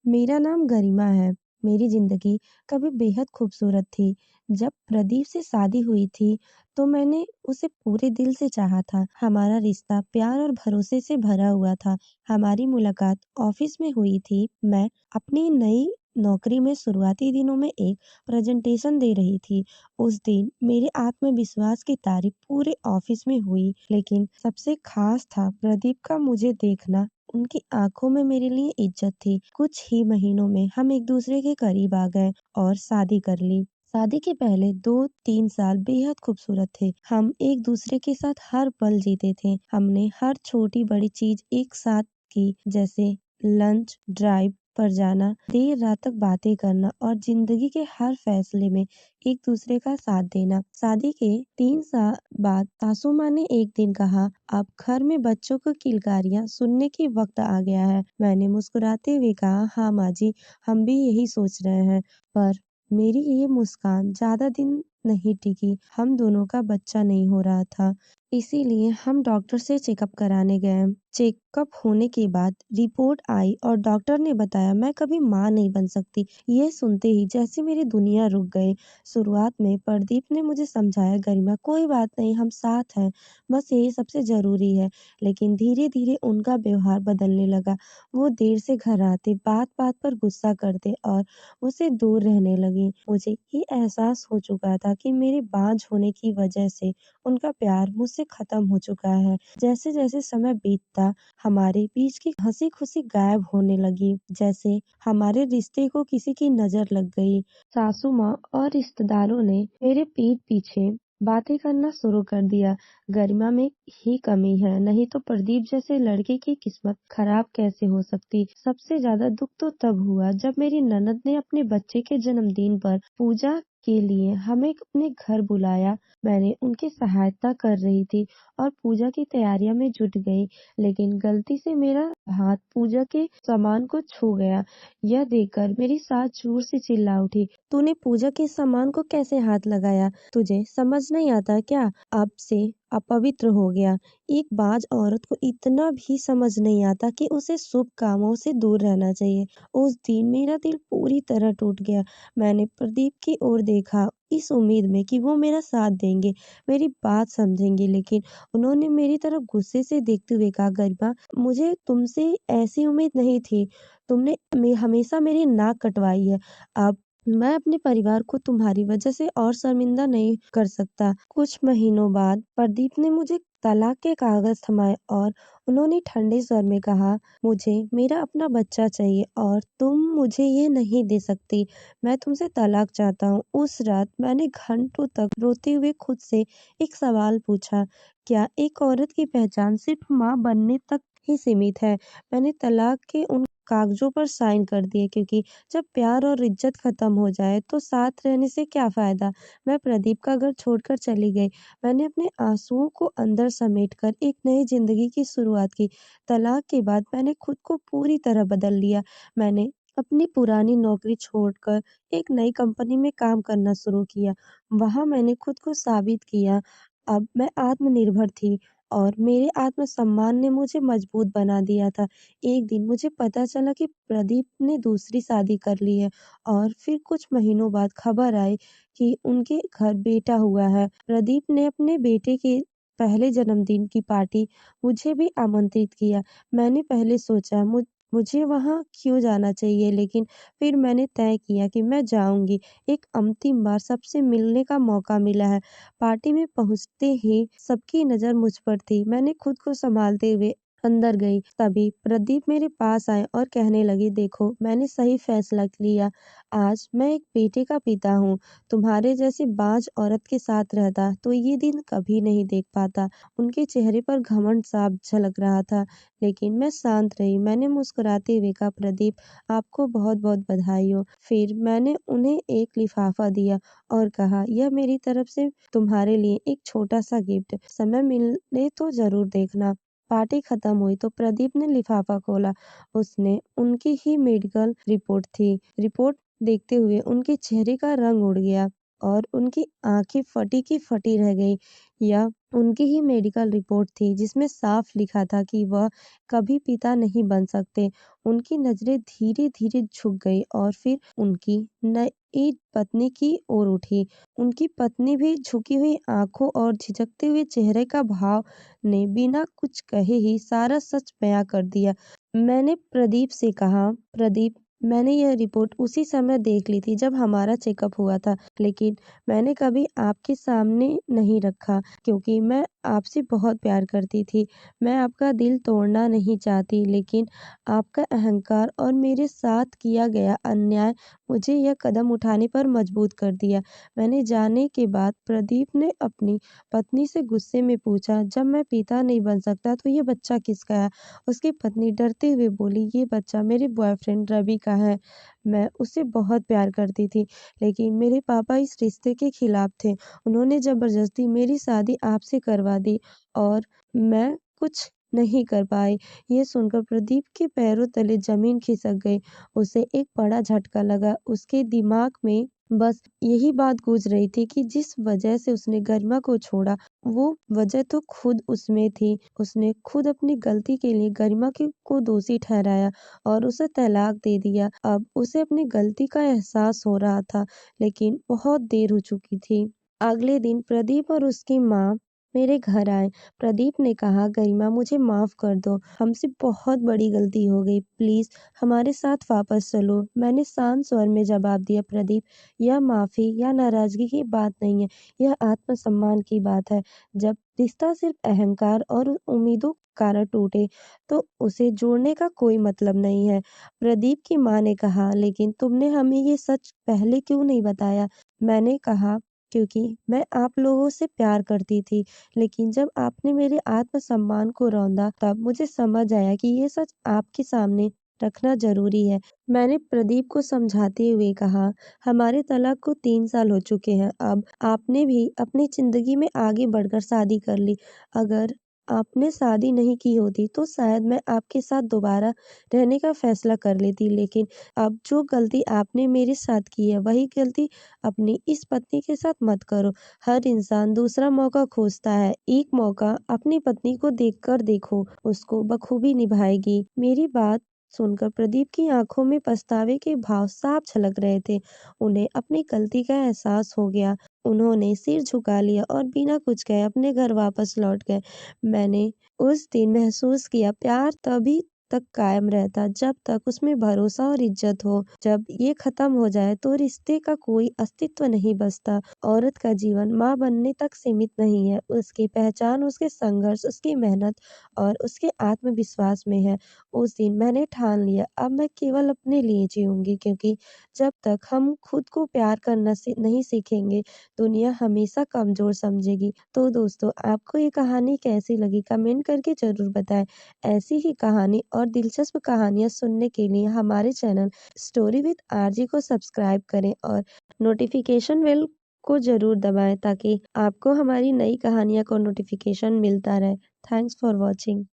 मेरा नाम गरिमा है। मेरी ज़िंदगी कभी बेहद खूबसूरत थी। जब प्रदीप से शादी हुई थी, तो मैंने उसे पूरे दिल से चाहा था। हमारा रिश्ता प्यार और भरोसे से भरा हुआ था। हमारी मुलाकात ऑफिस में हुई थी। मैं अपनी नई नौकरी में शुरुआती दिनों में एक प्रेजेंटेशन दे रही थी। उस दिन मेरे आत्मविश्वास की तारीफ पूरे ऑफिस में हुई, लेकिन सबसे खास था प्रदीप का मुझे देखना। उनकी आंखों में मेरे लिए इज्जत थी। कुछ ही महीनों में हम एक दूसरे के करीब आ गए और शादी कर ली। शादी के पहले 2-3 साल बेहद खूबसूरत थे। हम एक दूसरे के साथ हर पल जीते थे। हमने हर छोटी बड़ी चीज एक साथ की, जैसे लंच, ड्राइव पर जाना, देर रात तक बातें करना और जिंदगी के हर फैसले में एक दूसरे का साथ देना। शादी के 3 साल बाद सासू माँ ने एक दिन कहा, अब घर में बच्चों को किलकारियां सुनने की वक्त आ गया है। मैंने मुस्कुराते हुए कहा, हाँ माँ जी, हम भी यही सोच रहे हैं। पर मेरी ये मुस्कान ज्यादा दिन नहीं टिकी। हम दोनों का बच्चा नहीं हो रहा था, इसीलिए हम डॉक्टर से चेकअप कराने गए। चेकअप होने के बाद रिपोर्ट आई और डॉक्टर ने बताया मैं कभी माँ नहीं बन सकती। ये सुनते ही जैसे मेरी दुनिया रुक गई। शुरुआत में प्रदीप ने मुझे समझाया, गरिमा कोई बात नहीं, हम साथ हैं, बस यही सबसे जरूरी है। लेकिन धीरे धीरे उनका व्यवहार बदलने लगा। वो देर से घर आते, बात बात पर गुस्सा करते और मुझसे दूर रहने लगी। मुझे ये एहसास हो चुका था कि मेरे बांझ होने की वजह से उनका प्यार मुझसे खत्म हो चुका है। जैसे जैसे समय बीतता, हमारे बीच की हंसी खुशी गायब होने लगी, जैसे हमारे रिश्ते को किसी की नजर लग गई। सासू माँ और रिश्तेदारों ने मेरे पीठ पीछे बातें करना शुरू कर दिया। गरिमा में ही कमी है, नहीं तो प्रदीप जैसे लड़के की किस्मत खराब कैसे हो सकती। सबसे ज्यादा दुख तो तब हुआ जब मेरी ननद ने अपने बच्चे के जन्मदिन पर पूजा के लिए हमें अपने घर बुलाया। मैंने उनकी सहायता कर रही थी और पूजा की तैयारियों में जुट गई, लेकिन गलती से मेरा हाथ पूजा के सामान को छू गया। यह देखकर मेरी सास जोर से चिल्ला उठी, तूने पूजा के सामान को कैसे हाथ लगाया? तुझे समझ नहीं आता क्या? अब से अपवित्र हो गया। एक बाज औरत को इतना भी समझ नहीं आता कि उसे शुभ कामों से दूर रहना चाहिए। उस दिन मेरा दिल पूरी तरह टूट गया। मैंने प्रदीप की ओर देखा, इस उम्मीद में कि वो मेरा साथ देंगे, मेरी बात समझेंगे, लेकिन उन्होंने मेरी तरफ गुस्से से देखते हुए कहा, गरिमा मुझे तुमसे ऐसी उम्मीद नहीं थी। तुमने हमेशा मेरी नाक कटवाई है। अब मैं अपने परिवार को तुम्हारी वजह से और शर्मिंदा नहीं कर सकता। कुछ महीनों बाद प्रदीप ने मुझे तलाक के कागज थमाए और उन्होंने ठंडे स्वर में कहा, मुझे मेरा अपना बच्चा चाहिए और तुम मुझे ये नहीं दे सकती। मैं तुमसे तलाक चाहता हूँ। उस रात मैंने घंटों तक रोते हुए खुद से एक सवाल पूछा, क्या एक औरत की पहचान सिर्फ माँ बनने तक ही सीमित है? मैंने तलाक के उन कागजों पर साइन कर दिए, क्योंकि जब प्यार और इज्जत खत्म हो जाए तो साथ रहने से क्या फायदा। मैं प्रदीप का घर छोड़कर चली गई। मैंने अपने आंसुओं को अंदर समेटकर एक नई जिंदगी की शुरुआत की। तलाक के बाद मैंने खुद को पूरी तरह बदल लिया। मैंने अपनी पुरानी नौकरी छोड़कर एक नई कंपनी में काम करना शुरू किया। वहां मैंने खुद को साबित किया। अब मैं आत्मनिर्भर थी और मेरे आत्मसम्मान ने मुझे मजबूत बना दिया था। एक दिन मुझे पता चला कि प्रदीप ने दूसरी शादी कर ली है और फिर कुछ महीनों बाद खबर आई कि उनके घर बेटा हुआ है। प्रदीप ने अपने बेटे के पहले जन्मदिन की पार्टी मुझे भी आमंत्रित किया। मैंने पहले सोचा मुझे वहां क्यों जाना चाहिए, लेकिन फिर मैंने तय किया कि मैं जाऊंगी। एक अंतिम बार सबसे मिलने का मौका मिला है। पार्टी में पहुंचते ही सबकी नजर मुझ पर थी। मैंने खुद को संभालते हुए अंदर गई। तभी प्रदीप मेरे पास आए और कहने लगे, देखो मैंने सही फैसला लिया। आज मैं एक बेटे का पिता हूँ। तुम्हारे जैसी बांझ औरत के साथ रहता तो ये दिन कभी नहीं देख पाता। उनके चेहरे पर घमंड साफ झलक रहा था, लेकिन मैं शांत रही। मैंने मुस्कुराते हुए कहा, प्रदीप आपको बहुत बहुत बधाई हो। फिर मैंने उन्हें एक लिफाफा दिया और कहा, यह मेरी तरफ से तुम्हारे लिए एक छोटा सा गिफ्ट। समय मिले तो जरूर देखना। पार्टी खत्म हुई तो प्रदीप ने लिफाफा खोला। उसने उनकी ही मेडिकल रिपोर्ट थी। रिपोर्ट देखते हुए उनके चेहरे का रंग उड़ गया और उनकी आंखें फटी की फटी रह गई। यह उनकी ही मेडिकल रिपोर्ट थी जिसमें साफ लिखा था कि वह कभी पिता नहीं बन सकते। उनकी नज़रें धीरे-धीरे झुक गई और फिर उनकी नई पत्नी की ओर उठी। उनकी पत्नी भी झुकी हुई आँखों और झिझकते हुए चेहरे का भाव ने बिना कुछ कहे ही सारा सच बयाँ कर दिया। मैंने प्रदीप से कहा, "प्रदीप, मैंने यह रिपोर्ट उसी समय देख ली थी जब हमारा चेकअप हुआ था, लेकिन मैंने कभी आपके सामने नहीं रखा क्योंकि मैं आपसे बहुत प्यार करती थी। मैं आपका दिल तोड़ना नहीं चाहती, लेकिन आपका अहंकार और मेरे साथ किया गया अन्याय मुझे यह कदम उठाने पर मजबूर कर दिया।" मैंने जाने के बाद प्रदीप ने अपनी पत्नी से गुस्से में पूछा, "जब मैं पिता नहीं बन सकता तो ये बच्चा किसका है?" उसकी पत्नी डरते हुए बोली, "ये बच्चा मेरे बॉयफ्रेंड रवि का है। मैं उससे बहुत प्यार करती थी, लेकिन मेरे पापा इस रिश्ते के खिलाफ थे। उन्होंने ज़बरदस्ती मेरी शादी आपसे करवा दी और मैं कुछ नहीं कर पाई।" ये सुनकर प्रदीप के पैरों तले ज़मीन खिसक गई। उसे एक बड़ा झटका लगा। उसके दिमाग में बस यही बात गूँज रही थी कि जिस वजह से उसने गरिमा को छोड़ा, वो वजह तो खुद उसमें थी। उसने खुद अपनी गलती के लिए गरिमा को दोषी ठहराया और उसे तलाक दे दिया। अब उसे अपनी गलती का एहसास हो रहा था, लेकिन बहुत देर हो चुकी थी। अगले दिन प्रदीप और उसकी माँ मेरे घर आए। प्रदीप ने कहा, "गरिमा, मुझे माफ़ कर दो। हमसे बहुत बड़ी गलती हो गई। प्लीज़ हमारे साथ वापस चलो।" मैंने शांत स्वर में जवाब दिया, "प्रदीप, यह माफ़ी या नाराज़गी की बात नहीं है, यह आत्मसम्मान की बात है। जब रिश्ता सिर्फ अहंकार और उम्मीदों के कारण टूटे, तो उसे जोड़ने का कोई मतलब नहीं है।" प्रदीप की माँ ने कहा, "लेकिन तुमने हमें ये सच पहले क्यों नहीं बताया?" मैंने कहा, "क्योंकि मैं आप लोगों से प्यार करती थी, लेकिन जब आपने मेरे आत्मसम्मान को रौंदा, तब मुझे समझ आया कि ये सच आपके सामने रखना ज़रूरी है।" मैंने प्रदीप को समझाते हुए कहा, "हमारे तलाक को 3 साल हो चुके हैं। अब आपने भी अपनी ज़िंदगी में आगे बढ़कर शादी कर ली। अगर आपने शादी नहीं की होती, तो शायद मैं आपके साथ दोबारा रहने का फैसला कर लेती। लेकिन अब जो गलती आपने मेरे साथ की है, वही गलती अपनी इस पत्नी के साथ मत करो। हर इंसान दूसरा मौका खोजता है। एक मौका अपनी पत्नी को देखकर देखो, उसको बखूबी निभाएगी।" मेरी बात सुनकर प्रदीप की आंखों में पछतावे के भाव साफ झलक रहे थे। उन्हें अपनी गलती का एहसास हो गया। उन्होंने सिर झुका लिया और बिना कुछ कहे अपने घर वापस लौट गए। मैंने उस दिन महसूस किया, प्यार तभी तक कायम रहता जब तक उसमें भरोसा और इज्जत हो। जब ये खत्म हो जाए तो रिश्ते का कोई अस्तित्व नहीं बचता। औरत का जीवन माँ बनने तक सीमित नहीं है। उसकी पहचान उसके संघर्ष, उसकी मेहनत और उसके आत्मविश्वास में है। उस दिन मैंने ठान लिया, अब मैं केवल अपने लिए जीऊँगी, क्योंकि जब तक हम खुद को प्यार करना नहीं सीखेंगे, दुनिया हमेशा कमज़ोर समझेगी। तो दोस्तों, आपको ये कहानी कैसी लगी? कमेंट करके ज़रूर बताएँ। ऐसी ही कहानी और दिलचस्प कहानियाँ सुनने के लिए हमारे चैनल स्टोरी विद आरजे को सब्सक्राइब करें और नोटिफिकेशन बेल को ज़रूर दबाएँ ताकि आपको हमारी नई कहानियों का नोटिफिकेशन मिलता रहे। Thanks for watching.